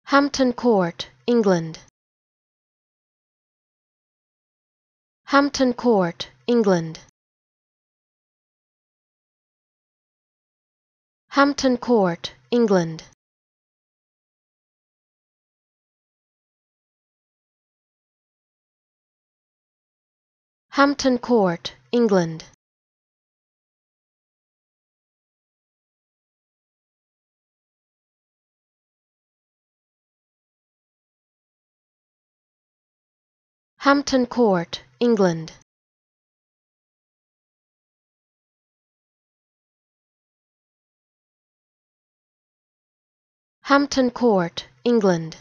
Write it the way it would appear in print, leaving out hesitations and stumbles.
Hampton Court, England. Hampton Court, England. Hampton Court, England. Hampton Court, England. Hampton Court, England. Hampton Court, England.